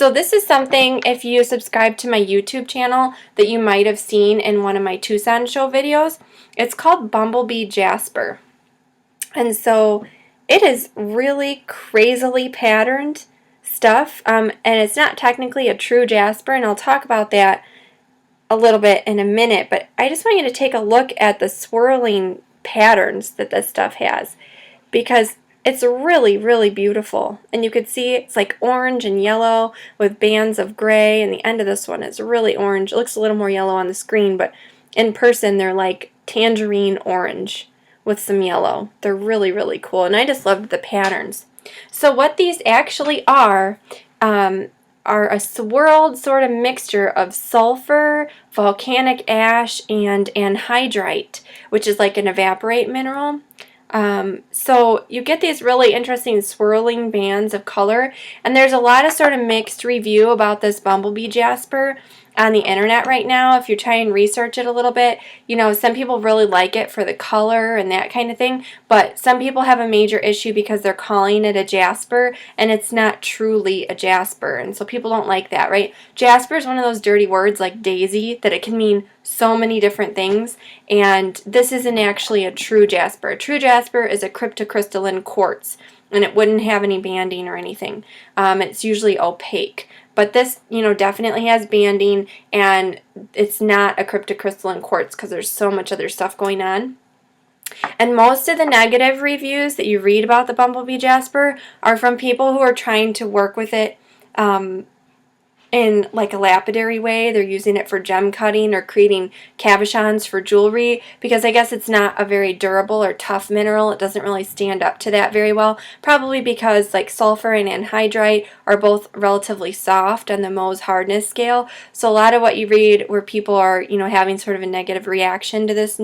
So this is something, if you subscribe to my YouTube channel, that you might have seen in one of my Tucson show videos. It's called Bumblebee Jasper. And so it is really crazily patterned stuff, and it's not technically a true jasper, and I'll talk about that a little bit in a minute, but I just want you to take a look at the swirling patterns that this stuff has, because it's really, really beautiful. And you could see it's like orange and yellow with bands of gray, and the end of this one is really orange. It looks a little more yellow on the screen, but in person they're like tangerine orange with some yellow. They're really, really cool, and I just loved the patterns. So what these actually are a swirled sort of mixture of sulfur, volcanic ash, and anhydrite, which is like an evaporate mineral. So you get these really interesting swirling bands of color, and there's a lot of sort of mixed review about this Bumblebee Jasper on the internet right now. If you try and research it a little bit, you know, some people really like it for the color and that kind of thing, but some people have a major issue because they're calling it a jasper and it's not truly a jasper, and so people don't like that, right? Jasper is one of those dirty words like daisy that it can mean so many different things, and this isn't actually a true jasper. A true jasper is a cryptocrystalline quartz, and it wouldn't have any banding or anything. It's usually opaque. But this, you know, definitely has banding, and it's not a cryptocrystalline quartz because there's so much other stuff going on. And most of the negative reviews that you read about the Bumblebee Jasper are from people who are trying to work with it in like a lapidary way. They're using it for gem cutting or creating cabochons for jewelry, because I guess it's not a very durable or tough mineral. It doesn't really stand up to that very well, probably because like sulfur and anhydrite are both relatively soft on the Mohs hardness scale. So a lot of what you read where people are, you know, having sort of a negative reaction to this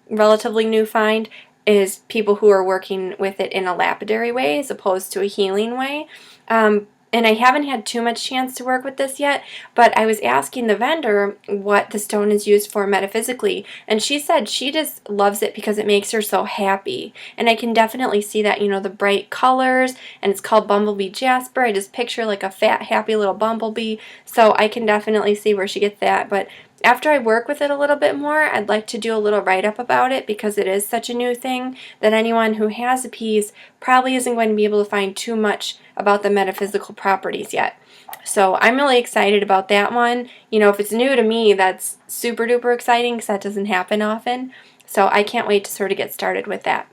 relatively new find is people who are working with it in a lapidary way as opposed to a healing way. And I haven't had too much chance to work with this yet, but I was asking the vendor what the stone is used for metaphysically, and she said she just loves it because it makes her so happy. And I can definitely see that, you know, the bright colors, and it's called Bumblebee Jasper. I just picture like a fat, happy little bumblebee, so I can definitely see where she gets that. But after I work with it a little bit more, I'd like to do a little write-up about it because it is such a new thing that anyone who has a piece probably isn't going to be able to find too much about the metaphysical properties yet. So I'm really excited about that one. You know, if it's new to me, that's super duper exciting because that doesn't happen often. So I can't wait to sort of get started with that.